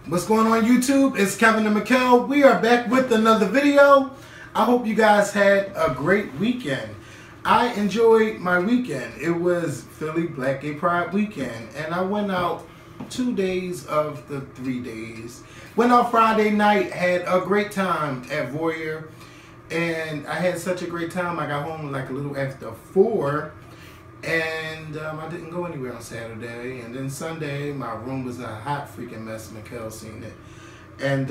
What's going on YouTube? It's Kevin and Mikkel. We are back with another video. I hope you guys had a great weekend. I enjoyed my weekend. It was Philly Black Gay Pride weekend, and I went out 2 days of the 3 days. Went out Friday night, had a great time at Voyeur, and I had such a great time. I got home like a little after 4. And I didn't go anywhere on Saturday. And then Sunday, my room was a hot freaking mess. Mikkel seen it. And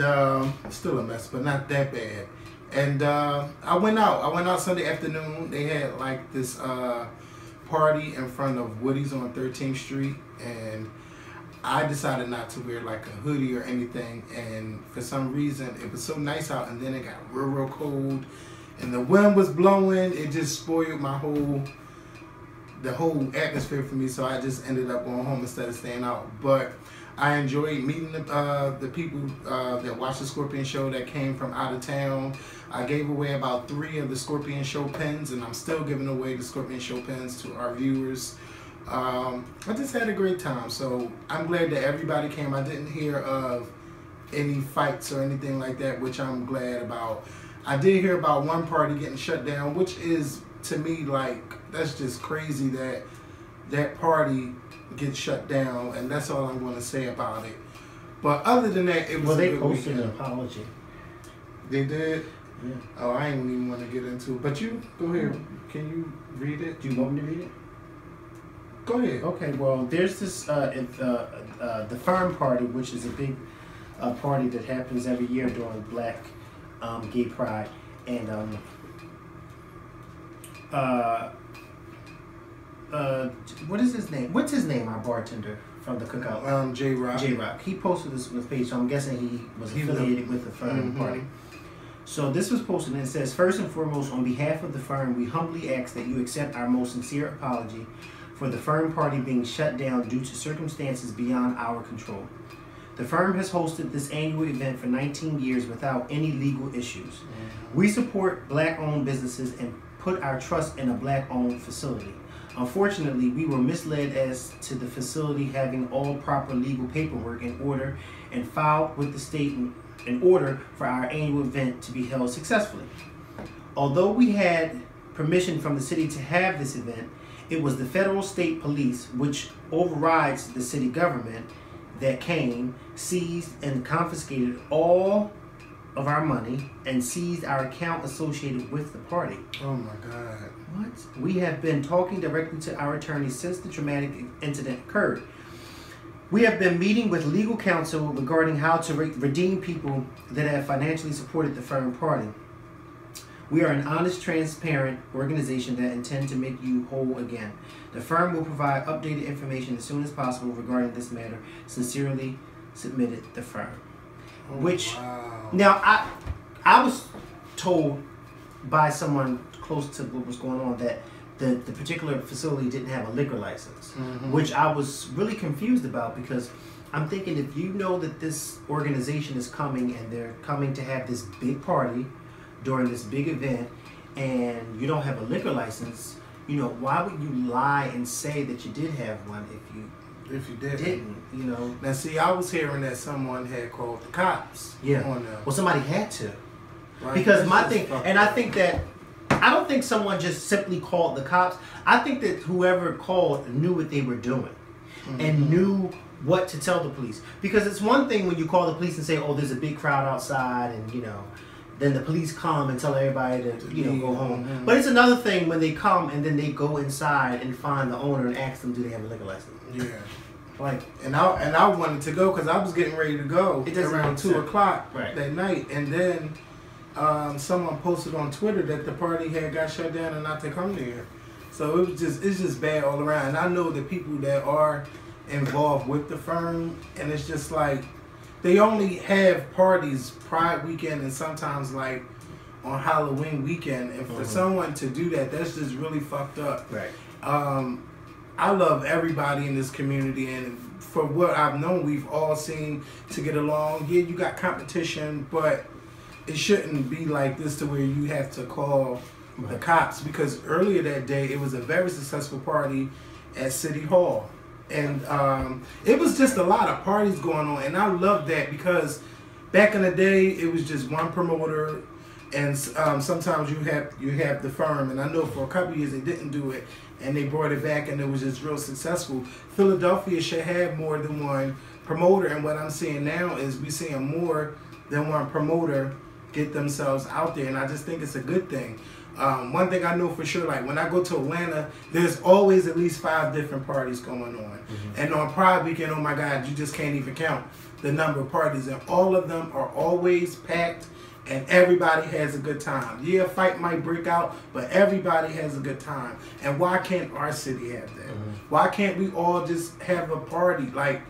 still a mess, but not that bad. And I went out. I went out Sunday afternoon. They had like this party in front of Woody's on 13th Street. And I decided not to wear like a hoodie or anything. And for some reason, it was so nice out. And then it got real cold. And the wind was blowing. It just spoiled the whole atmosphere for me, so I just ended up going home instead of staying out. But I enjoyed meeting the people that watched the Scorpion Show that came from out of town. I gave away about 3 of the Scorpion Show pins, and I'm still giving away the Scorpion Show pins to our viewers. I just had a great time, so I'm glad that everybody came. I didn't hear of any fights or anything like that, which I'm glad about. I did hear about one party getting shut down, which is, to me, like, that's just crazy that that party gets shut down, and that's all I'm going to say about it. But other than that, it was well, a they good posted weekend. an apology. They did? Yeah. Oh, I ain't even want to get into it. But you, go ahead. Can you read it? Do you want me to read it? Go ahead. Okay, well, there's this, the Firm Party, which is a big party that happens every year during Black Gay Pride. And what is his name? What's his name? Our bartender from the cookout. J-Rock. J-Rock. He posted this on his page, so I'm guessing he was affiliated with the Firm Party. So this was posted, and it says, "First and foremost, on behalf of the firm, we humbly ask that you accept our most sincere apology for the Firm Party being shut down due to circumstances beyond our control. The firm has hosted this annual event for 19 years without any legal issues. We support Black-owned businesses and put our trust in a Black-owned facility. Unfortunately, we were misled as to the facility having all proper legal paperwork in order and filed with the state in order for our annual event to be held successfully. Although we had permission from the city to have this event, it was the federal state police, which overrides the city government, that came, seized and confiscated all of our money and seized our account associated with the party." Oh my God. What? "We have been talking directly to our attorneys since the traumatic incident occurred. We have been meeting with legal counsel regarding how to redeem people that have financially supported the Firm Party. We are an honest, transparent organization that intend to make you whole again. The firm will provide updated information as soon as possible regarding this matter. Sincerely submitted, the firm." Oh, Which, wow. now I was told by someone close to what was going on that the particular facility didn't have a liquor license, which I was really confused about, because I'm thinking, if you know that this organization is coming and they're coming to have this big party during this big event and you don't have a liquor license, you know, why would you lie and say that you did have one if you didn't, you know? Now see, I was hearing that someone had called the cops on them. Well, somebody had to. Right? Because That's my just thing, fucked and I up. think that, I don't think someone just simply called the cops. I think that whoever called knew what they were doing and knew what to tell the police. Because it's one thing when you call the police and say, "Oh, there's a big crowd outside," and, you know, then the police come and tell everybody to, you know, go home. But it's another thing when they come and then they go inside and find the owner and ask them, do they have a liquor license? Yeah. Like, and I wanted to go because I was getting ready to go around 2 o'clock that night, and then someone posted on Twitter that the party had got shut down and not to come there. So it's just bad all around. And I know the people that are involved with the firm, and it's just like, they only have parties Pride weekend and sometimes like on Halloween weekend. And for someone to do that, that's just really fucked up. Right. I love everybody in this community, and for what I've known, we've all seemed to get along. Yeah, you got competition, but it shouldn't be like this to where you have to call the cops, because earlier that day it was a very successful party at City Hall. And it was just a lot of parties going on, and I love that because back in the day it was just one promoter, and sometimes you have the firm. And I know for a couple of years they didn't do it, and they brought it back, and it was just real successful. Philadelphia should have more than one promoter, and what I'm seeing now is we're seeing more than one promoter get themselves out there, and I just think it's a good thing. One thing I know for sure, like when I go to Atlanta, there's always at least 5 different parties going on. Mm-hmm. And on Pride Weekend, oh my God, you just can't even count the number of parties, and all of them are always packed, and everybody has a good time. Yeah, a fight might break out, but everybody has a good time. And why can't our city have that? Mm-hmm. Why can't we all just have a party? Like,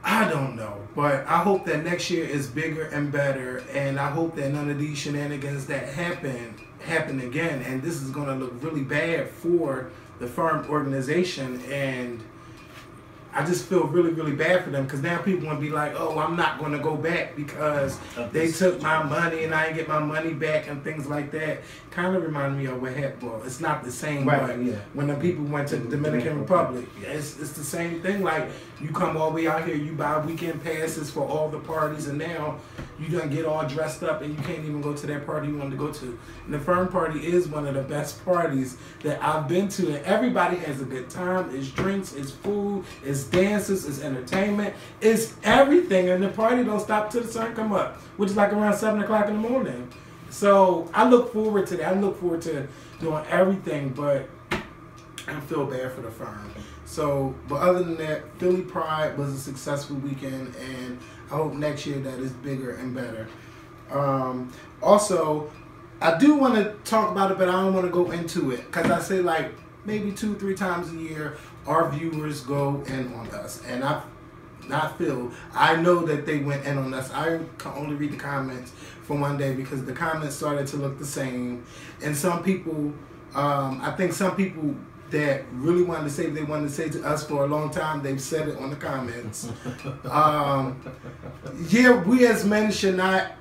I don't know, but I hope that next year is bigger and better, and I hope that none of these shenanigans that happen again. And this is going to look really bad for the firm organization, and I just feel really, really bad for them, because now people want to be like, oh, I'm not going to go back because they took my money and I didn't get my money back and things like that. Kind of reminded me of what happened. Well, it's not the same, right, but yeah, when the people went to the Dominican Republic, it's the same thing. Like, you come all the way out here, you buy weekend passes for all the parties, and now you done get all dressed up and you can't even go to that party you wanted to go to. And the firm party is one of the best parties that I've been to, and everybody has a good time. It's drinks, it's food, it's dances, it's entertainment, it's everything, and the party don't stop till the sun come up, which is like around 7 o'clock in the morning. So I look forward to that. I look forward to doing everything, but I feel bad for the firm. So, but other than that, Philly Pride was a successful weekend, and I hope next year that is bigger and better. Also, I do want to talk about it, but I don't want to go into it, because I say like maybe 2-3 times a year our viewers go in on us, and I know that they went in on us. I can only read the comments for one day because the comments started to look the same, and some people, I think some people that really wanted to say what they wanted to say to us for a long time, they've said it on the comments. Yeah, we as men should not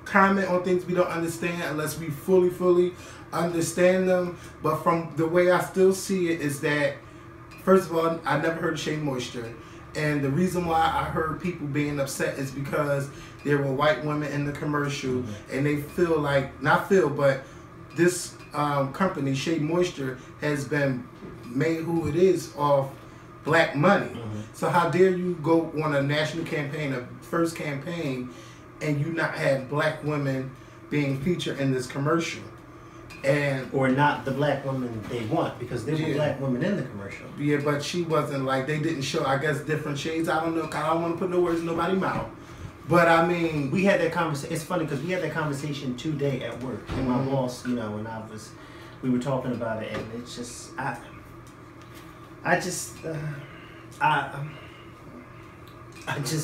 comment on things we don't understand unless we fully understand them. But from the way I still see it is that, first of all, I never heard of Shea Moisture. And the reason why I heard people being upset is because there were white women in the commercial, and they feel like, not feel, but this company, Shea Moisture, has been made who it is off black money. So how dare you go on a national campaign, a first campaign, and you not have black women being featured in this commercial? And or not the black women they want, because there were black women in the commercial. Yeah, but she wasn't like, they didn't show, I guess, different shades. I don't know, I don't want to put no words in nobody's mouth. But I mean, we had that conversation. It's funny because we had that conversation today at work, and my boss, you know, and we were talking about it, and it's just, I just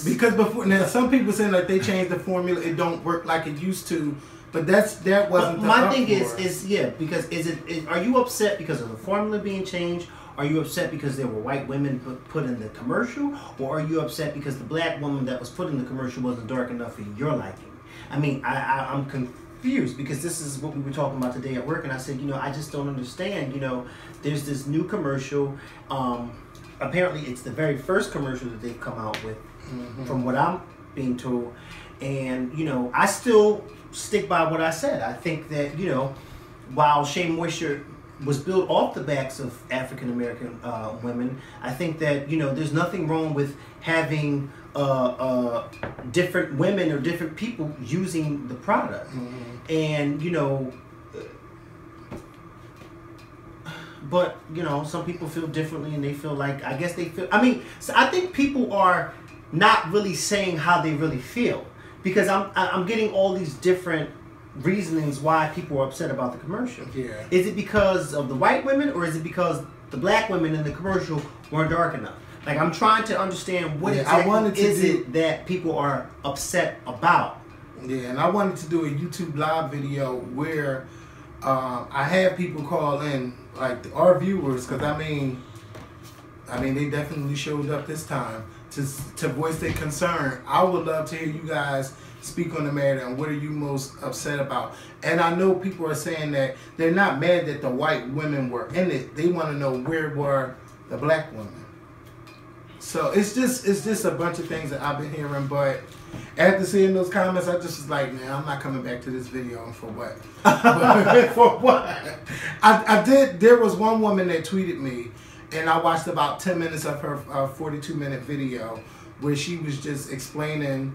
because before now, some people saying like they changed the formula, it don't work like it used to. But that wasn't. But my thing is yeah, because are you upset because of the formula being changed? Are you upset because there were white women put in the commercial? Or are you upset because the black woman that was put in the commercial wasn't dark enough for your liking? I mean, I'm confused, because this is what we were talking about today at work, and I said, you know, I just don't understand. You know, there's this new commercial. Apparently, it's the very first commercial that they've come out with, from what I'm being told. And, you know, I still stick by what I said. I think that, you know, while Shea Moisture was built off the backs of African American women, I think that, you know, there's nothing wrong with having different women or different people using the product. And, you know, but, you know, some people feel differently, and they feel like, I guess they feel, I mean, so I think people are not really saying how they really feel, because I'm getting all these different reasonings why people are upset about the commercial. Yeah. Is it because of the white women, or is it because the black women in the commercial weren't dark enough? Like, I'm trying to understand what exactly it that people are upset about. Yeah, and I wanted to do a YouTube live video where I had people call in, like our viewers, because I mean they definitely showed up this time to voice their concern. I would love to hear you guys speak on the matter, and what are you most upset about? And I know people are saying that they're not mad that the white women were in it. They want to know, where were the black woman. So it's just a bunch of things that I've been hearing, but after seeing those comments, I just was like, man, I'm not coming back to this video. And for what? For what? There was one woman that tweeted me, and I watched about 10 minutes of her 42-minute video where she was just explaining,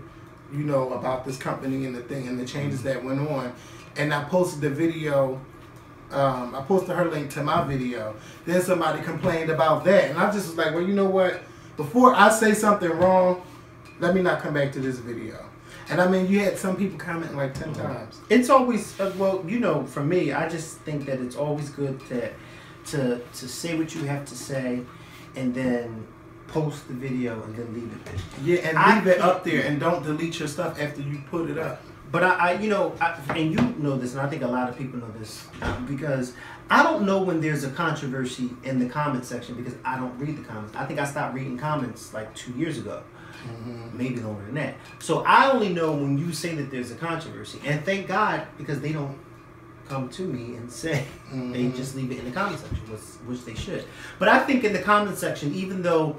you know, about this company and the thing and the changes that went on. And I posted the video. I posted her link to my video. Then somebody complained about that, and I just was like, well, you know what? Before I say something wrong, let me not come back to this video. And I mean, you had some people commenting like 10 times. It's always, well, you know, for me, I just think that it's always good to say what you have to say and then post the video and then leave it there. Yeah, and leave it up there and don't delete your stuff after you put it up. But and you know this, and I think a lot of people know this, because I don't know when there's a controversy in the comment section because I don't read the comments. I think I stopped reading comments like 2 years ago, maybe longer than that. So I only know when you say that there's a controversy, and thank God because they don't come to me and say, they just leave it in the comment section, which they should. But I think in the comment section, even though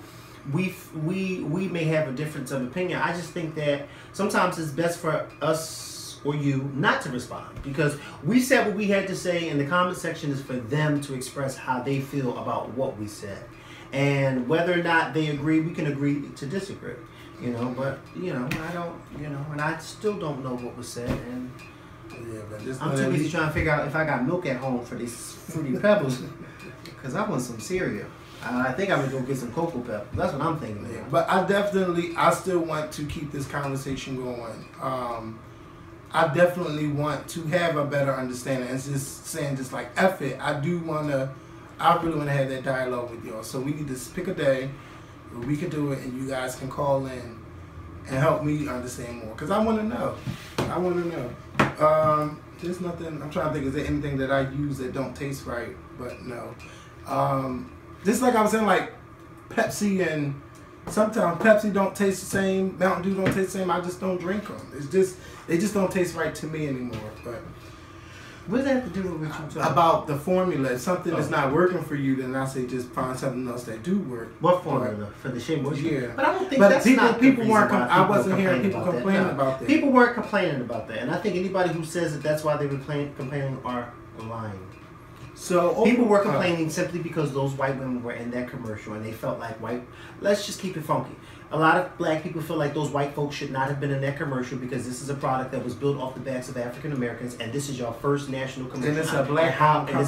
we may have a difference of opinion, I just think that sometimes it's best for us or you not to respond, because we said what we had to say, and the comment section is for them to express how they feel about what we said, and whether or not they agree, we can agree to disagree, you know. But you know, I don't, you know, and I still don't know what was said, and yeah, but I'm too busy trying to figure out if I got milk at home for these Fruity Pebbles, because I want some cereal. I think I'm gonna go get some Cocoa Pebbles. That's what I'm thinking. Yeah, but I still want to keep this conversation going. I definitely want to have a better understanding. It's just saying, just like F it. I really want to have that dialogue with y'all. So we need to pick a day where we can do it, and you guys can call in and help me understand more. Because I want to know. I want to know. There's nothing. I'm trying to think. Is there anything that I use that don't taste right? But no. Just like I was saying, like Pepsi, and sometimes Pepsi don't taste the same, Mountain Dew don't taste the same. I just don't drink them. They just don't taste right to me anymore. But what does that have to do with what you're talking about the formula? If something is not working for you, then I say just find something else that do work. What formula? For the shea moisture? Yeah. But I don't think that's people weren't. I wasn't hearing people complaining about that. People weren't complaining about that, and I think anybody who says that that's why they were complaining are lying. So people were complaining simply because those white women were in that commercial and they felt like let's just keep it funky. A lot of black people feel like those white folks should not have been in that commercial because this is a product that was built off the backs of African Americans, and this is your first national commercial. And it's a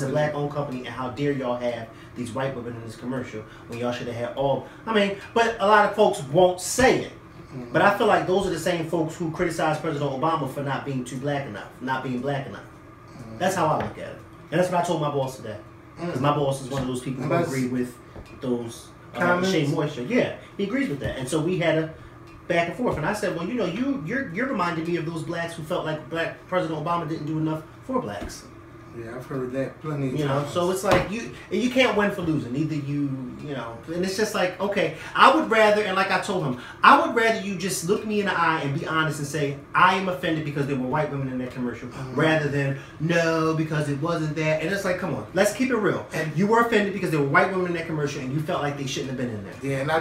black-owned company, and how dare y'all have these white women in this commercial when y'all should have had all. I mean, but a lot of folks won't say it. But I feel like those are the same folks who criticize President Obama for not being black enough. That's how I look at it. And that's what I told my boss today. Because my boss is one of those people who agree with those shea moisture. Yeah, he agrees with that. And so we had a back and forth. And I said, well, you know, you're reminding me of those blacks who felt like President Obama didn't do enough for blacks. Yeah, I've heard that plenty of times. You know, so it's like you can't win for losing. Either you know, and it's just like, okay, I would rather, and like I told him, I would rather you just look me in the eye and be honest and say, I am offended because there were white women in that commercial, rather than, no, because it wasn't that. And it's like, come on, let's keep it real. And you were offended because there were white women in that commercial and you felt like they shouldn't have been in there. Yeah, and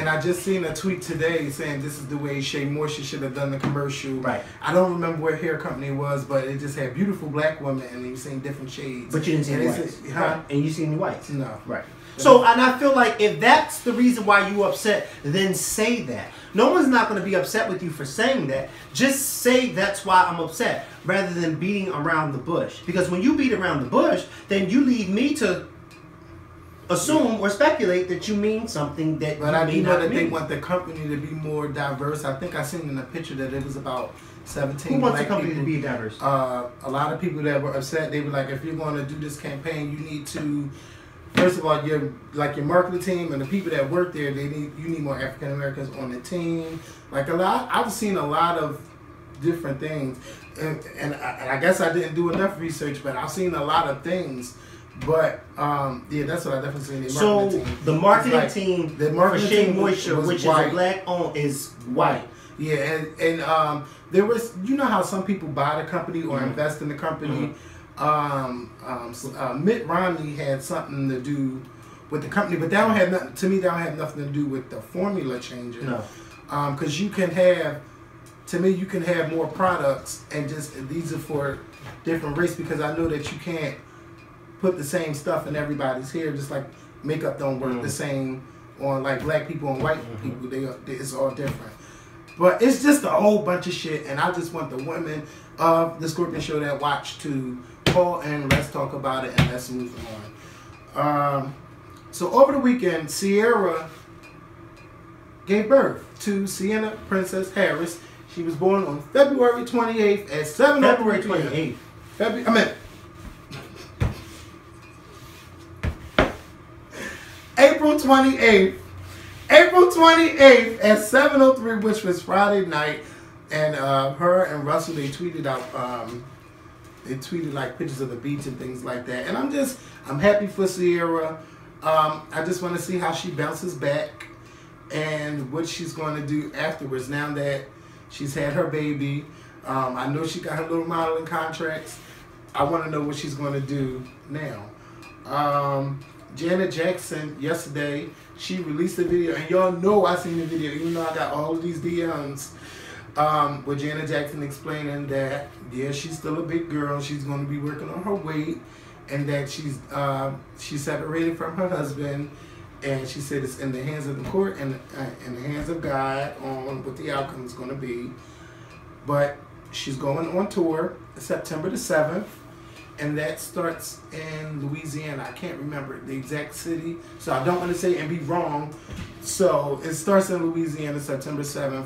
I just seen a tweet today saying this is the way Shea Moisture should have done the commercial. Right. I don't remember what hair company it was, but it just had beautiful black women and you seen different shades. But you didn't see any whites. And you see any whites. No. Right. So, and I feel like if that's the reason why you upset, then say that. No one's not going to be upset with you for saying that. Just say that's why I'm upset, rather than beating around the bush. Because when you beat around the bush, then you leave me to assume or speculate that you mean something that but I do know that they want the company to be more diverse. I think I seen in a picture that it was about 17 Who wants the black company people. to be diverse? A lot of people that were upset, they were like, if you're going to do this campaign, you need to, first of all, your marketing team and the people that work there, you need more African Americans on the team. Like I've seen a lot of different things, and I guess I didn't do enough research, but I've seen a lot of things. But yeah, that's what I definitely seen. So the marketing team for Shea Moisture, which is a black owned, is white. Yeah, and there was, you know how some people buy the company or invest in the company. Mitt Romney had something to do with the company, but that don't have nothing to me. That don't have nothing to do with the formula changing. No, because you can have, to me, you can have more products and just these are for different race because I know that you can't put the same stuff in everybody's hair. Just like makeup don't work the same on like black people and white people. It's all different. But it's just a whole bunch of shit, and I just want the women of the Scorpion Show that watch to call and let's talk about it and let's move on. So over the weekend, Sierra gave birth to Sienna Princess Harris. She was born on February 28th at 7:03 February p.m. 28th. April 28th. April 28th at 7:03, which was Friday night, and her and Russell, they tweeted out, they tweeted like pictures of the beach and things like that. And I'm happy for Sierra. I just want to see how she bounces back and what she's going to do afterwards now that she's had her baby. I know she got her little modeling contracts. I want to know what she's going to do now. Janet Jackson, yesterday, she released a video, and y'all know I seen the video, even though I got all of these DMs, with Janet Jackson explaining that, yeah, she's still a big girl, she's going to be working on her weight, and that she's separated from her husband, and she said it's in the hands of the court and in the hands of God on what the outcome is going to be. But she's going on tour September the 7th. And that starts in Louisiana. I can't remember the exact city, so I don't want to say and be wrong. So it starts in Louisiana September 7th,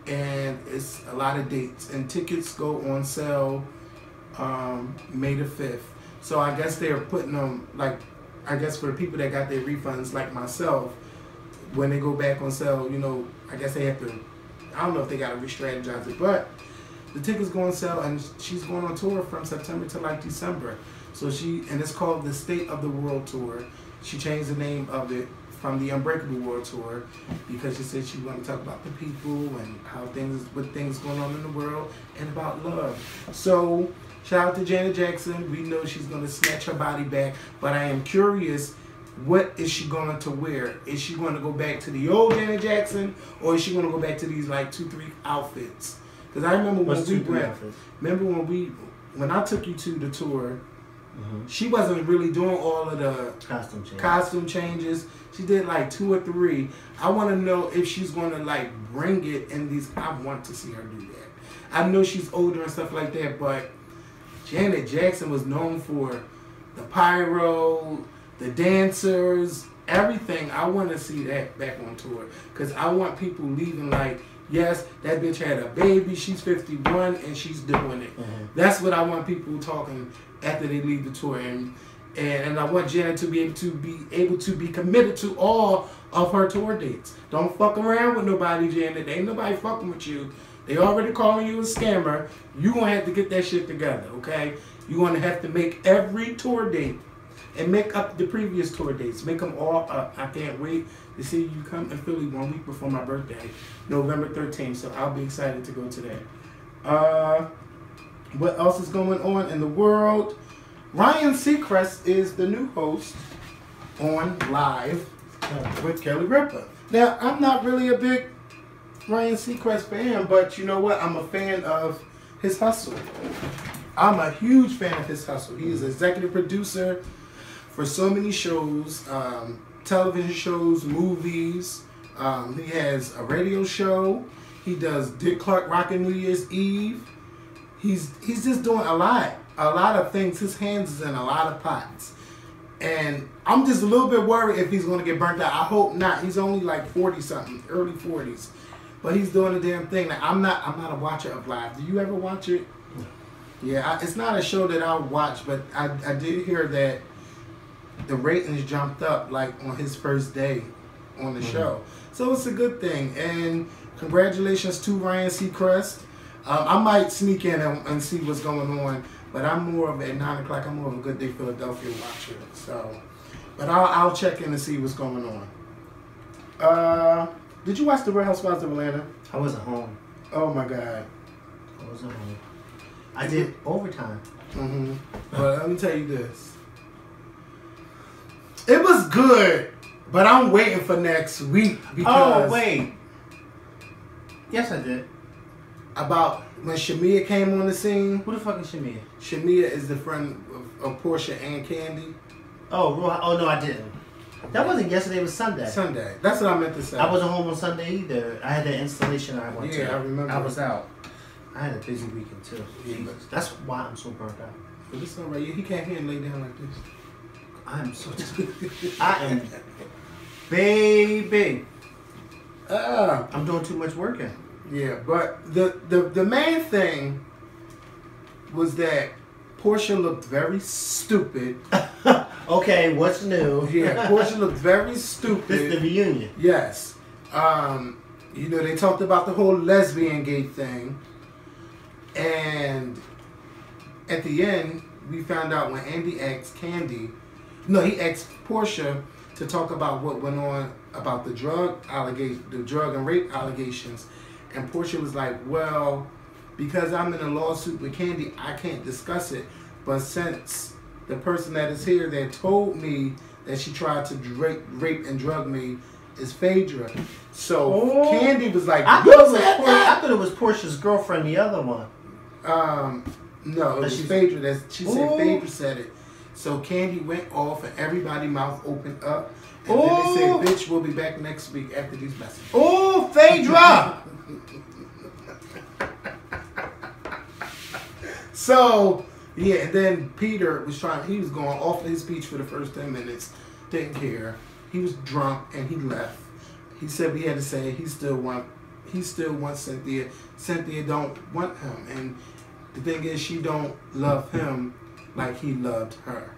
and it's a lot of dates. And tickets go on sale May the 5th. So I guess they're putting them, like, I guess for the people that got their refunds like myself, when they go back on sale, you know, I guess they have to, I don't know if they got to re-strategize it, but the tickets go on sale, and she's going on tour from September to like December. So and it's called the State of the World Tour. She changed the name of it from the Unbreakable World Tour because she said she wanted to talk about the people and what things going on in the world and about love. So shout out to Janet Jackson. We know she's going to snatch her body back, but I am curious, what is she going to wear? Is she going to go back to the old Janet Jackson, or is she going to go back to these like 2-3 outfits? Because I remember when I took you to the tour, she wasn't really doing all of the costume changes. She did like 2 or 3. I want to know if she's going to like bring it in these. I want to see her do that. I know she's older and stuff like that, but Janet Jackson was known for the pyro, the dancers, everything. I want to see that back on tour because I want people leaving like, yes, that bitch had a baby, she's 51, and she's doing it. That's what I want people talking after they leave the tour. And I want Janet to be able to be committed to all of her tour dates. Don't fuck around with nobody, Janet. Ain't nobody fucking with you. They already calling you a scammer. You gonna have to get that shit together, okay? You gonna have to make every tour date and make up the previous tour dates. Make them all up. I can't wait to see you come to Philly 1 week before my birthday, November 13th. So I'll be excited to go to that. What else is going on in the world? Ryan Seacrest is the new host on Live with Kelly Ripa. Now, I'm not really a big Ryan Seacrest fan, but you know what? I'm a fan of his hustle. I'm a huge fan of his hustle. He is executive producer for so many shows, television shows, movies. He has a radio show. He does Dick Clark Rockin' New Year's Eve. He's just doing a lot of things. His hands is in a lot of pots. And I'm just a little bit worried if he's going to get burnt out. I hope not. He's only like 40-something, early 40s. But he's doing the damn thing. Now, I'm not a watcher of Live. Do you ever watch it? Yeah, it's not a show that I'll watch, but I did hear that the ratings jumped up like on his first day on the show. So it's a good thing. And congratulations to Ryan Seacrest. I might sneak in and see what's going on, but I'm more of, at 9 o'clock, I'm more of a Good Day Philadelphia watcher. So, but I'll check in and see what's going on. Did you watch The Real Housewives of Atlanta? I wasn't home. Oh my God. I wasn't home. I did overtime. But let me tell you this. It was good, but I'm waiting for next week because. Oh wait. Yes, I did. About when Shamia came on the scene. Who the fuck is Shamia? Shamia is the friend of Portia and Candy. Oh, no, I didn't. That wasn't yesterday. It was Sunday. Sunday. That's what I meant to say. I wasn't home on Sunday either. I had the installation I went to. Yeah, I remember. I was out. I had a busy weekend too. Yeah, that's why I'm so burnt out. But it's alright. He can't hear and lay down like this. I am so tired. I am, baby. I'm doing too much working. Yeah, but the main thing was that Portia looked very stupid. Okay, what's new? Yeah, Portia looked very stupid. This is the reunion. Yes. You know, they talked about the whole lesbian gate thing. And at the end, we found out when Andy asked Candy, no, he asked Portia to talk about what went on about the drug and rape allegations. And Portia was like, well, because I'm in a lawsuit with Candy, I can't discuss it. But since the person that is here that told me that she tried to rape and drug me is Phaedra. So Candy was like, I thought it was Portia's girlfriend, the other one. No, it was Phaedra. She said Phaedra said it. So Candy went off and everybody's mouth opened up. And then they said, bitch, we'll be back next week after these messages. Oh, Phaedra! So, yeah, and then Peter was he was going off his speech for the first 10 minutes, didn't care. He was drunk and he left. He said we had to say he still wants Cynthia. Cynthia don't want him. And the thing is, she don't love him like he loved her.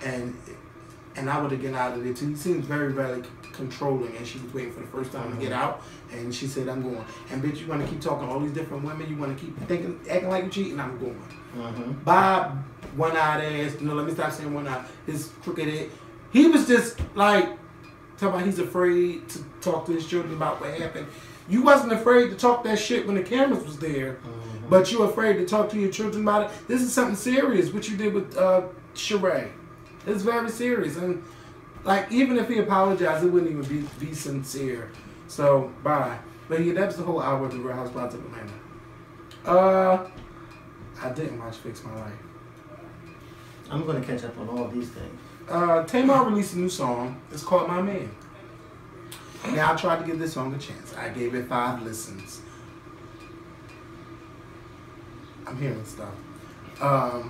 And I would have get out of there too. He seems very, very controlling, and she was waiting for the first time to get out, and she said, I'm going. And bitch, you want to keep talking to all these different women, you want to keep acting like you're cheating, I'm going. Bob, one-eyed ass, let me stop saying one-eyed, his crooked head, he was just like, talking about he's afraid to talk to his children about what happened. You wasn't afraid to talk that shit when the cameras was there, but you're afraid to talk to your children about it. This is something serious, what you did with Sheree. It's very serious, and like even if he apologized, it wouldn't even be sincere. So bye. But yeah, that was the whole hour of the Real Housewives of Atlanta. I didn't watch Fix My Life. I'm gonna catch up on all these things. Tamar released a new song. It's called My Man. Now I tried to give this song a chance. I gave it 5 listens. I'm hearing stuff. I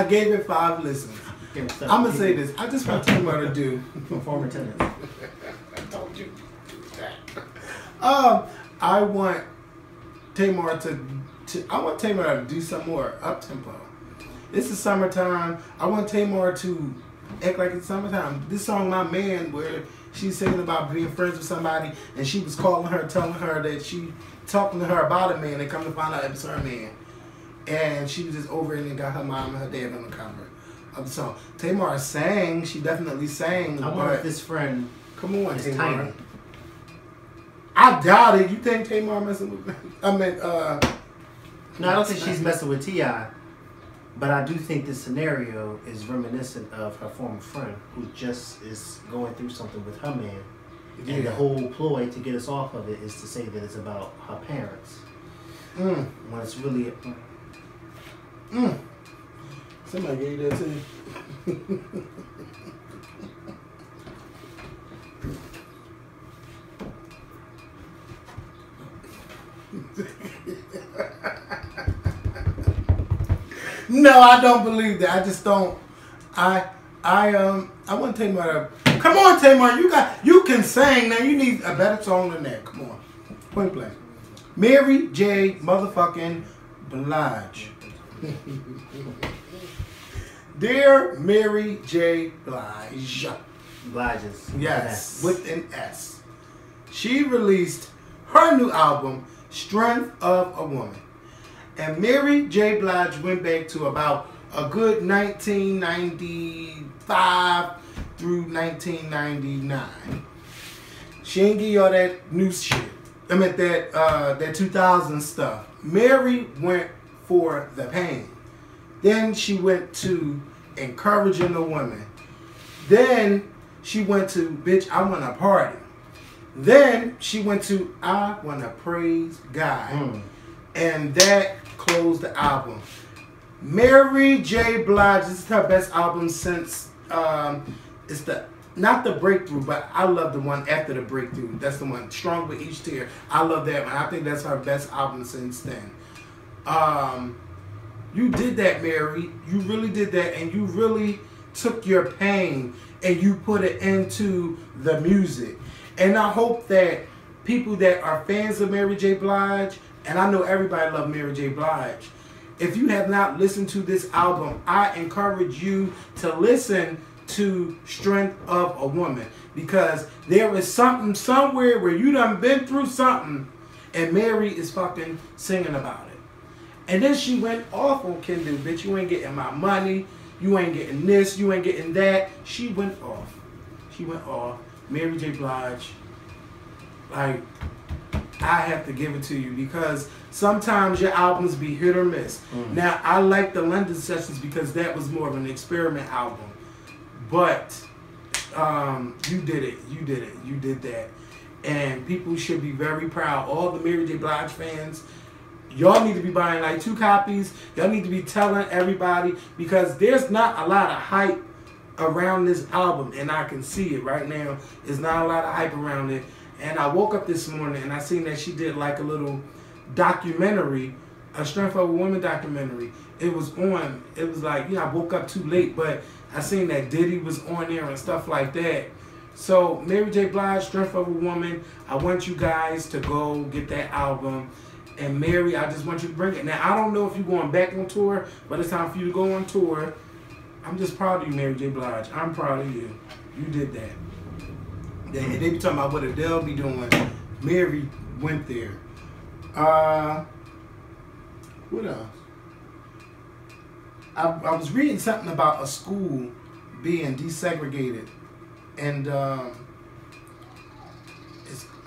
gave it 5 listens. I'm gonna say this. I just want Tamar to do. Former tenants. I told you that. I want Tamar to do some more up tempo. It's the summertime. I want Tamar to act like it's summertime. This song, My Man, where she's singing about being friends with somebody, and she was calling her, telling her that she talking to her about a man, and come to find out it was her man. And she was just over it and got her mom and her dad on the cover of the song. Tamar sang. She definitely sang. I wonder if this friend come on, is Tamar. tiny. I doubt it. You think Tamar messing with me? I mean, no, I don't think she's messing with T.I. But I do think this scenario is reminiscent of her former friend who just is going through something with her man. Yeah. And the whole ploy to get us off of it is to say that it's about her parents. When it's really... Somebody gave you that too. No, I don't believe that. I just don't. I want Tamar to come on, Tamar. You can sing now. You need a better song than that. Come on, point blank. Mary J. motherfucking Blige. Dear Mary J. Blige. Bliges. Yes, with an S. She released her new album, Strength of a Woman. And Mary J. Blige went back to about a good 1995 through 1999. She ain't give you all that new shit. I mean that 2000 stuff. Mary went for the pain. Then she went to encouraging the women. Then she went to Bitch, I Wanna Party. Then she went to I Wanna Praise God. And that closed the album. Mary J. Blige, this is her best album since it's not the Breakthrough, but I love the one after the Breakthrough. That's the one, Strong with Each Tear. I love that one. I think that's her best album since then. You did that, Mary. You really did that, and you really took your pain and you put it into the music. And I hope that people that are fans of Mary J. Blige, and I know everybody loves Mary J. Blige, if you have not listened to this album, I encourage you to listen to Strength of a Woman, because there is something somewhere where you done been through something and Mary is fucking singing about it. And then she went off on Kendall, bitch, you ain't getting my money, you ain't getting this, you ain't getting that. She went off. She went off. Mary J. Blige, like, I have to give it to you, because sometimes your albums be hit or miss. Now, I like the London Sessions because that was more of an experiment album. But you did it. You did it. You did that. And people should be very proud. All the Mary J. Blige fans, y'all need to be buying like 2 copies. Y'all need to be telling everybody, because there's not a lot of hype around this album. And I can see it right now. There's not a lot of hype around it. And I woke up this morning and I seen that she did like a little documentary, a Strength of a Woman documentary. It was on. It was like, I woke up too late, but I seen that Diddy was on there and stuff like that. So Mary J. Blige, Strength of a Woman, I want you guys to go get that album. And Mary, I just want you to bring it. Now, I don't know if you're going back on tour, but it's time for you to go on tour. I'm just proud of you, Mary J. Blige. I'm proud of you. You did that. They be talking about what Adele be doing. Mary went there. What else? I was reading something about a school being desegregated, and I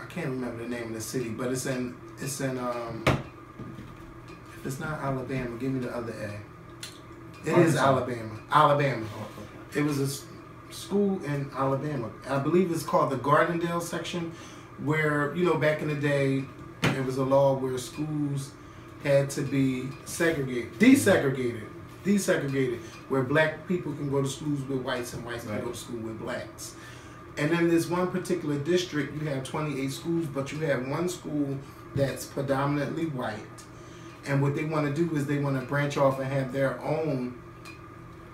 can't remember the name of the city, but it's in if it's not Alabama, give me the other A. It is Alabama. Alabama. It was a school in Alabama. I believe it's called the Gardendale section, where, back in the day, there was a law where schools had to be desegregated, where black people can go to schools with whites and whites can go to school with blacks. And in this one particular district, you have 28 schools, but you have one school that's predominantly white. And what they want to do is they want to branch off and have their own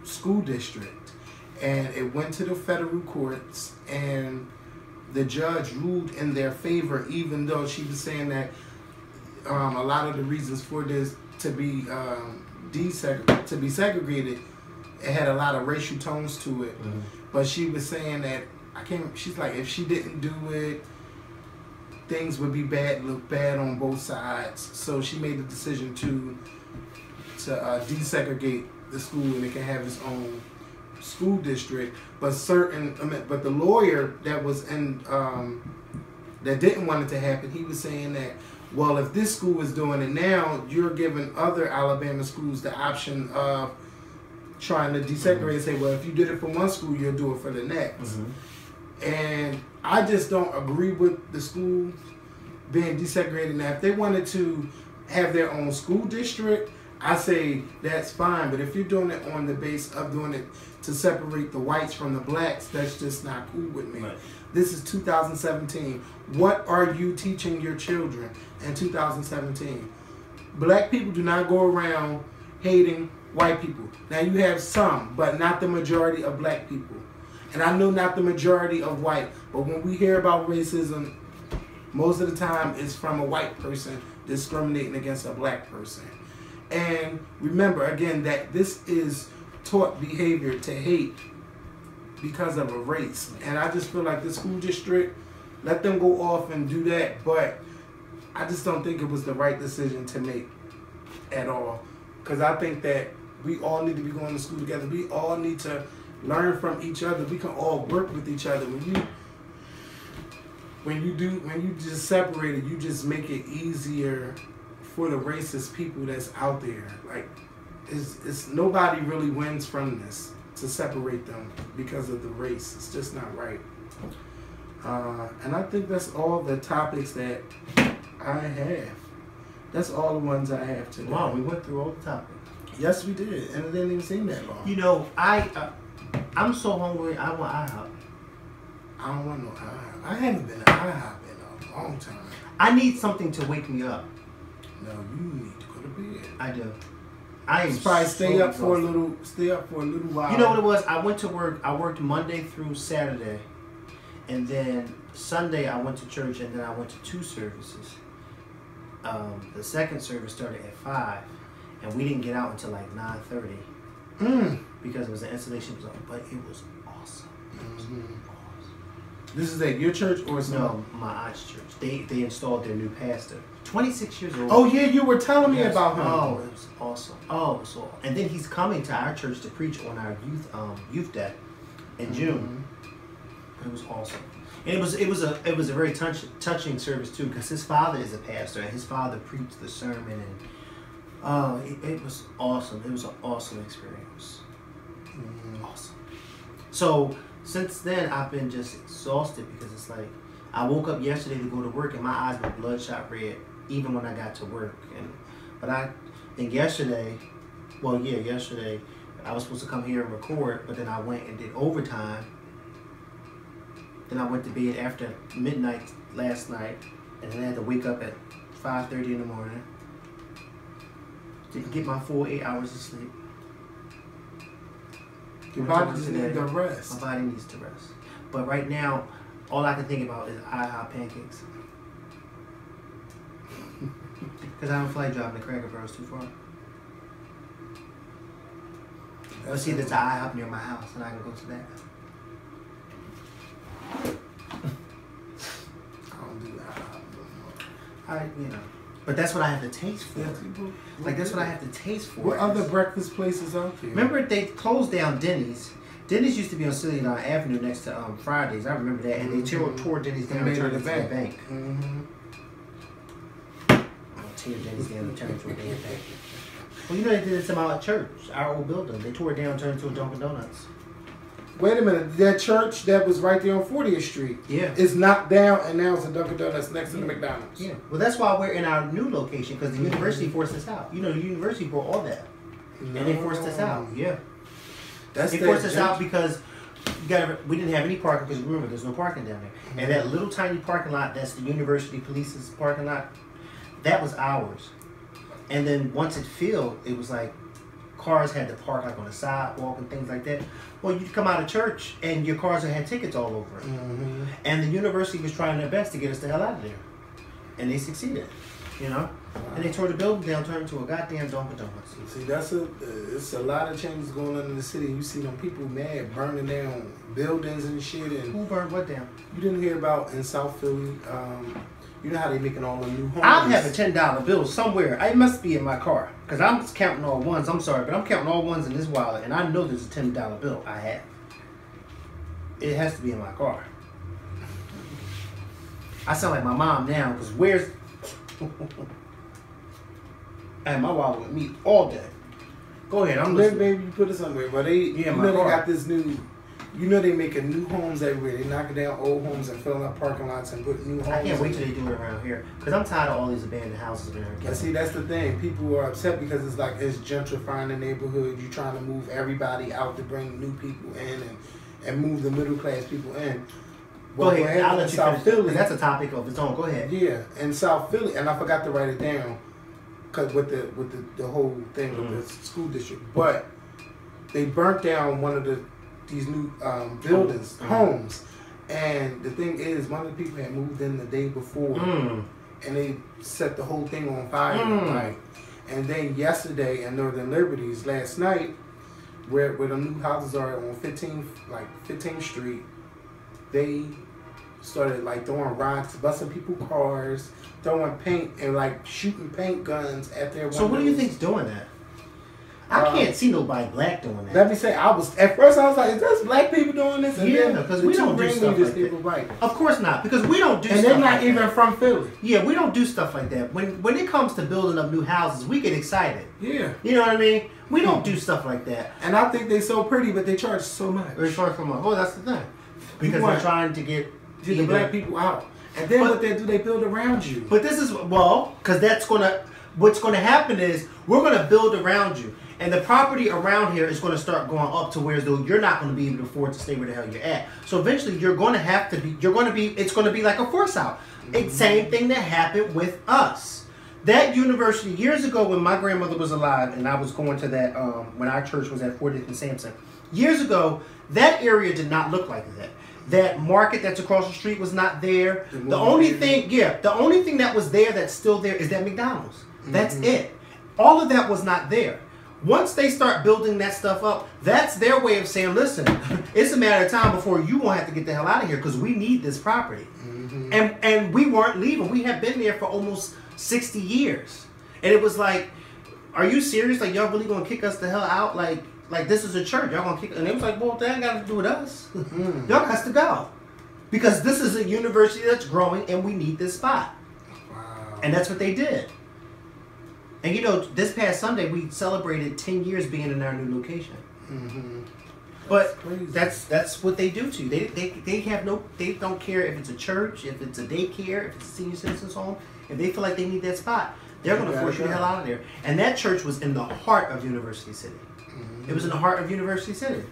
school district. And it went to the federal courts, and the judge ruled in their favor, even though she was saying that a lot of the reasons for this to be segregated, it had a lot of racial tones to it. But she was saying that she's like, if she didn't do it, things would be look bad on both sides. So she made the decision to desegregate the school, and it can have its own school district. But but the lawyer that was in that didn't want it to happen, he was saying that, well, if this school is doing it now, you're giving other Alabama schools the option of trying to desegregate and say, well, if you did it for one school, you'll do it for the next. And I just don't agree with the school being desegregated. Now, if they wanted to have their own school district, I say that's fine. But if you're doing it on the base of doing it to separate the whites from the blacks, that's just not cool with me. Right. This is 2017. What are you teaching your children in 2017? Black people do not go around hating white people. Now, you have some, but not the majority of black people. And I know not the majority of white, but when we hear about racism, most of the time it's from a white person discriminating against a black person. And remember, again, that this is taught behavior to hate because of a race. And I just feel like the school district, let them go off and do that, but I just don't think it was the right decision to make at all. Because I think that we all need to be going to school together. We all need to learn from each other. We can all work with each other. When you just separate it, you just make it easier for the racist people that's out there. Like, it's nobody really wins from this. to separate them because of the race. It's just not right. And I think that's all the topics that I have. That's all the ones I have today. Wow, we went through all the topics. Yes, we did, and it didn't even seem that long. You know, I'm so hungry. I want IHOP. I don't want no IHOP. I haven't been to IHOP in a long time. I need something to wake me up. No, you need to go to bed. I do. I am probably so stay up exhausted. for a little while. You know what it was? I went to work. I worked Monday through Saturday, and then Sunday I went to church, and then I went to 2 services. The second service started at 5, and we didn't get out until like 9:30 because it was an installation zone. But it was awesome. It was awesome. This is at your church or no, my aunt's church. They installed their new pastor. 26 years old. Oh yeah, you were telling me about him. Oh, it was awesome. Oh, it was so. And then he's coming to our church to preach on our youth day in June. It was awesome. And it was a very touching service too, because his father is a pastor and his father preached the sermon, and it was awesome. It was an awesome experience. Awesome. So since then I've been just exhausted because it's like I woke up yesterday to go to work and my eyes were bloodshot red even when I got to work. But I think yesterday I was supposed to come here and record, but then I went and did overtime. Then I went to bed after midnight last night, and then I had to wake up at 5:30 in the morning. Didn't get my full 8 hours of sleep. Your body just needs to rest. My body needs to rest. But right now, all I can think about is IHOP pancakes. Because I don't feel like driving to Cracker Barrel's too far. Let's see, there's an IHOP near my house, and I can go to that. I don't do IHOP. But that's what I have to taste for. Like, that's what I have to taste for. What other breakfast places out there? Remember, they closed down Denny's. Denny's used to be on Silicon Avenue next to Fridays. I remember that. And they tore Denny's down and turned it into a bank. Tear Denny's down and turned it into a damn bank. Well, you know they did it to my church, our old building. They tore it down and turned it into a Dunkin' Donuts. Wait a minute, that church that was right there on 40th Street is knocked down, and now it's a Dunkin' Donuts next to the McDonald's. Yeah, well, that's why we're in our new location, because the university forced us out. You know, the university brought all that, and they forced us out. Yeah, they forced us out because we didn't have any parking, because remember, there's no parking down there. And that little tiny parking lot, that's the university police's parking lot, that was ours. And then once it filled, it was like cars had to park like on the sidewalk and things like that. Well, you come out of church and your cars had tickets all over it. And the university was trying their best to get us the hell out of there. And they succeeded, you know? And they tore the building down, turned into a goddamn Dunkin' Donuts. See, it's a lot of changes going on in the city. You see them people mad, burning down buildings and shit. And who burned what down? You didn't hear about in South Philly, you know how they making all the new homes? I have a $10 bill somewhere. It must be in my car. Because I'm just counting all ones. I'm sorry, but I'm counting all ones in this wallet. And I know there's a $10 bill I have. It has to be in my car. I sound like my mom now, because where's... I had my wallet with me all day. Go ahead, I'm listening. Maybe you put it somewhere. But they got this new... You know they making new homes everywhere. They knocking down old homes and filling up parking lots and putting new homes. I can't wait till they do it around here. Because I'm tired of all these abandoned houses around here. But see, that's the thing. People are upset because it's like it's gentrifying the neighborhood. You're trying to move everybody out to bring new people in and move the middle class people in. Go ahead. I'll let you finish Philly, that's a topic of its own. Go ahead. Yeah, in South Philly, and I forgot to write it down because with the whole thing with the school district. But they burnt down one of these new buildings, homes, and the thing is, one of the people had moved in the day before, and they set the whole thing on fire. Right? And then yesterday in Northern Liberties, last night, where the new houses are on 15th Street, they started like throwing rocks, busting people's cars, throwing paint, and like shooting paint guns at their windows. So what do you think's doing that? I can't see nobody black doing that. Let me say, at first I was like, is this black people doing this? And yeah, because we don't do stuff like people that. white. Of course not, because we don't do and stuff they're not like even that. from Philly. Yeah, we don't do stuff like that. When it comes to building up new houses, we get excited. Yeah. You know what I mean? We don't do stuff like that. And I think they're so pretty, but they charge so much. They charge so much. Oh, that's the thing. Because they're trying to get the black people out. And then what they build around you. But this is, because what's going to happen is we're going to build around you. And the property around here is going to start going up to where though you're not going to be able to afford to stay where the hell you're at. So eventually it's going to be like a force out. It's same thing that happened with us. That university, years ago when my grandmother was alive and I was going to that, when our church was at 40th and Sampson, years ago, that area did not look like that. That market that's across the street was not there. The only thing that was there that's still there is that McDonald's. That's it. All of that was not there. Once they start building that stuff up, that's their way of saying, listen, it's a matter of time before you won't have to get the hell out of here because we need this property. And we weren't leaving. We had been there for almost 60 years. And it was like, are you serious? Like, y'all really gonna kick us the hell out? Like this is a church. Y'all gonna kick? And it was like, well, that ain't got to do with us. Y'all got to go. Because this is a university that's growing and we need this spot. Wow. And that's what they did. And you know, this past Sunday we celebrated 10 years being in our new location. But that's what they do to you. They don't care if it's a church, if it's a daycare, if it's a senior citizens home. If they feel like they need that spot, they're going to force you the hell out of there. And that church was in the heart of University City. It was in the heart of University City.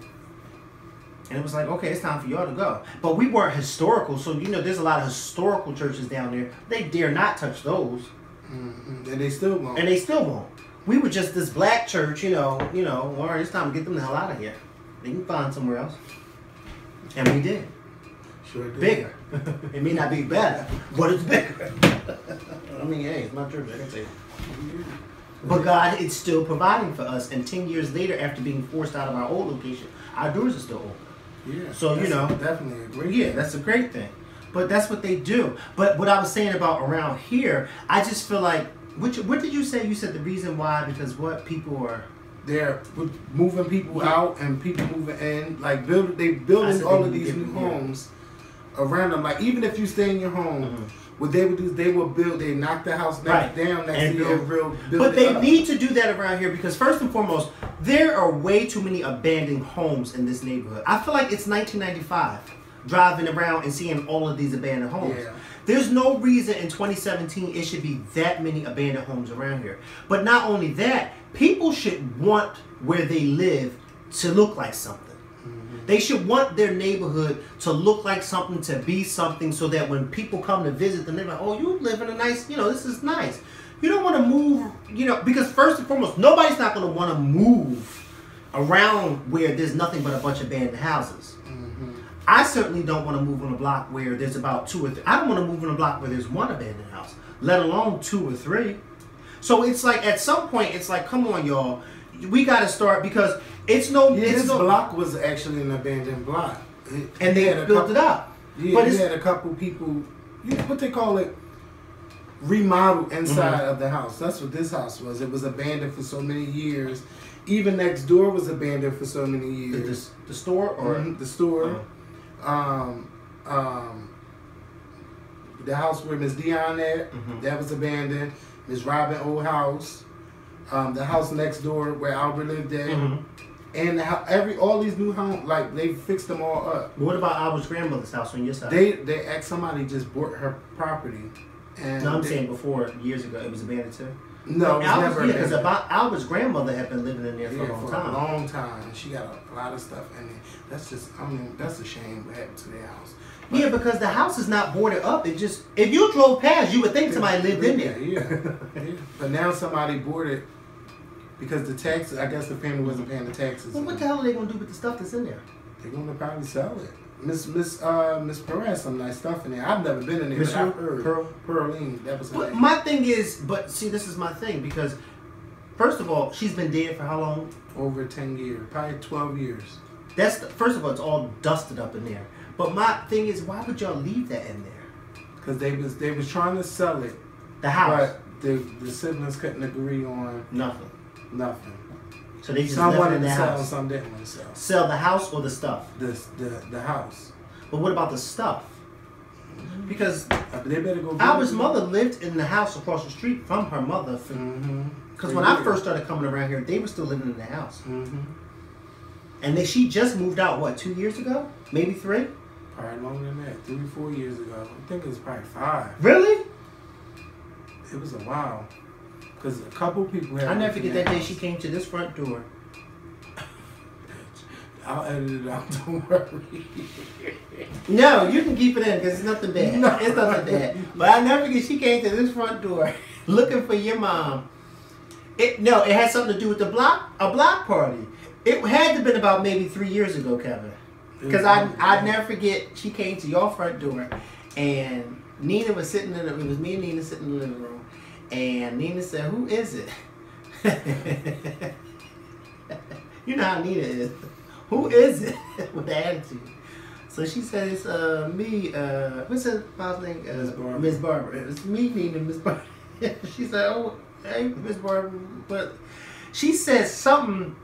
And it was like, okay, it's time for y'all to go. But we weren't historical, so you know, there's a lot of historical churches down there. They dare not touch those. And they still won't. We were just this black church, you know, all right, it's time to get them the hell out of here. They can find somewhere else. And we did. Sure did. Bigger. It may not be better, but it's bigger. I mean, hey, it's my church, I can say it. But God is still providing for us. And 10 years later, after being forced out of our old location, our doors are still open. Yeah. So, you know. Definitely a great thing. That's a great thing. But that's what they do. But what I was saying about around here, I just feel like, what did you say? You said the reason why, because what people are... They're moving people out and people moving in. Like, they building all of these new homes around them. Like, even if you stay in your home, what they would do is they knock the house down next to your But they need to do that around here because first and foremost, there are way too many abandoned homes in this neighborhood. I feel like it's 1995 driving around and seeing all of these abandoned homes. Yeah. There's no reason in 2017 it should be that many abandoned homes around here. But not only that, people should want where they live to look like something. They should want their neighborhood to look like something, to be something, so that when people come to visit them, they're like, oh, you live in a nice, this is nice. You don't want to move, because first and foremost, nobody's not going to want to move around where there's nothing but a bunch of abandoned houses. I certainly don't want to move on a block where there's about 2 or 3. I don't want to move on a block where there's 1 abandoned house, let alone 2 or 3. So it's like, at some point, it's like, come on, y'all. We got to start, because this block was actually an abandoned block. And they built it up. Yeah, but had a couple people, what they call it, remodeled inside of the house. That's what this house was. It was abandoned for so many years. Even next door was abandoned for so many years. The store? Or the store. The house where Miss Dion at, that was abandoned. Miss Robin old house. The house next door where Albert lived at. And all these new homes, like, they fixed them all up. What about Albert's grandmother's house on your side? They asked somebody just bought her property. And no, I'm saying before, years ago, it was abandoned too. No, it was never abandoned. Because Albert's grandmother had been living in there for a long time. She got a lot of stuff in there. That's just, that's a shame what happened to their house. But, yeah, because the house is not boarded up. It just, if you drove past, you would think somebody lived in there. Yeah. But now somebody bought it. Because the taxes, I guess the family wasn't paying the taxes. Well, what the hell are they gonna do with the stuff that's in there? They're gonna probably sell it. Miss Perez has some nice stuff in there. I've never been in there, but I've heard. Pearline, that was her name. My thing is, see, this is my thing, because first of all, she's been dead for how long? Over 10 years, probably 12 years. First of all, it's all dusted up in there. But my thing is, why would y'all leave that in there? Because they was trying to sell it. The house. But the siblings couldn't agree on nothing. So they just some left it wanted in to the sell, house. some didn't want to sell. Sell the house or the stuff? The house. But what about the stuff? Because They better go. Albert's mother lived in the house across the street from her mother. Because when I first started coming around here, they were still living in the house. And she just moved out, what, 2 years ago? Maybe 3? Probably longer than that. 3 or 4 years ago. I think it was probably 5. Really? It was a while. Because a couple people had. I never forget that day she came to this front door. I'll edit it out, don't worry. No, you can keep it in because it's nothing bad. No. It's nothing bad. But I never forget she came to this front door looking for your mom. It had something to do with a block party. It had to have been about maybe 3 years ago, Kevin. Because I'd never forget she came to your front door and Nina was sitting in it was me and Nina sitting in the living room. And Nina said, "Who is it?" You know how Nina is. "Who is it?" with the attitude. So she said, "It's me, what's her mom's name? Miss Barbara. It's me, Nina, Miss Barbara." She said, "Oh, hey, Miss Barbara." But she said something,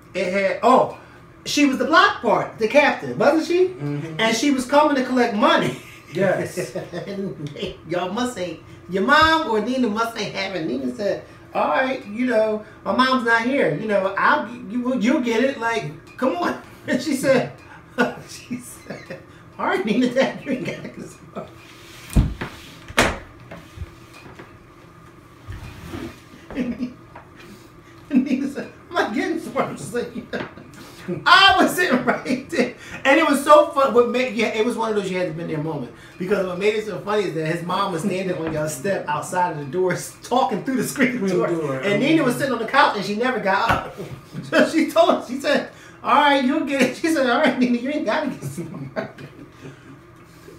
she was the block part, the captain, wasn't she? And she was coming to collect money. Yes. And y'all must say, your mom or Nina must ain't having. Nina said, "All right, my mom's not here. You'll get it. Like, come on." And she said, "All right, Nina, Dad, you ain't got this." And Nina said, "I'm not getting something." I was sitting right there, and it was so fun. It was one of those you had to be there moment, because what made it so funny is that his mom was standing on your step outside of the door, talking through the screen door, and Nina was sitting on the couch and she never got up. So she said, "All right, you'll get it." She said, "All right, Nina, you ain't got to get some."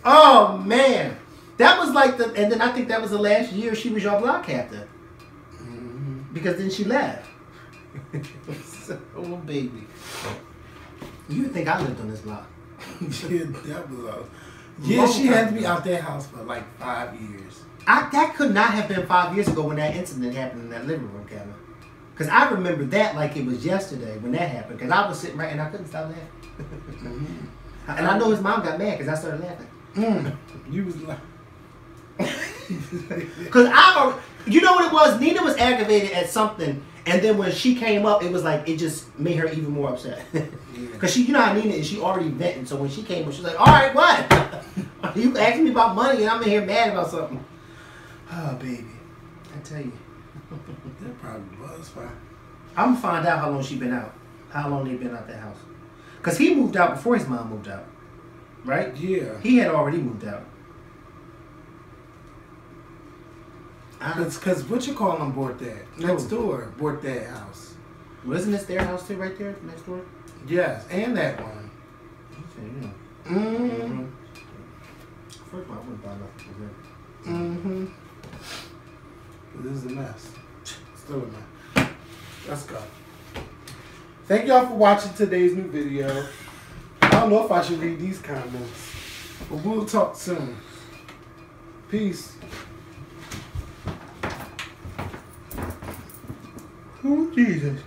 Oh man, that was like and then I think that was the last year she was your block captain, because then she left. Oh baby. You would think I lived on this block. Yeah, that was she had to be out that house for like 5 years. That could not have been 5 years ago when that incident happened in that living room, Kevin. Because I remember that like it was yesterday when that happened. Because I was sitting right and I couldn't stop laughing. And I know his mom got mad because I started laughing. You was like... Because you know what it was? Nina was aggravated at something. And then when she came up, it was like, it just made her even more upset. Because you know how Nina is, she already venting. So when she came up, she was like, "All right, what? You asking me about money and I'm in here mad about something." Oh, baby. I tell you. That probably was fine. I'm going to find out how long she been out. How long they been out that house. Because he moved out before his mom moved out. Right? Yeah. He had already moved out. Because what you call them bought that? Next door bought that house. Wasn't this their house too right there next door? Yes, and that one. Okay, Mm-hmm. First of all, I wouldn't buy nothing for This is a mess. Still a mess. Let's go. Thank y'all for watching today's new video. I don't know if I should read these comments, but we'll talk soon. Peace. Oh, Jesus.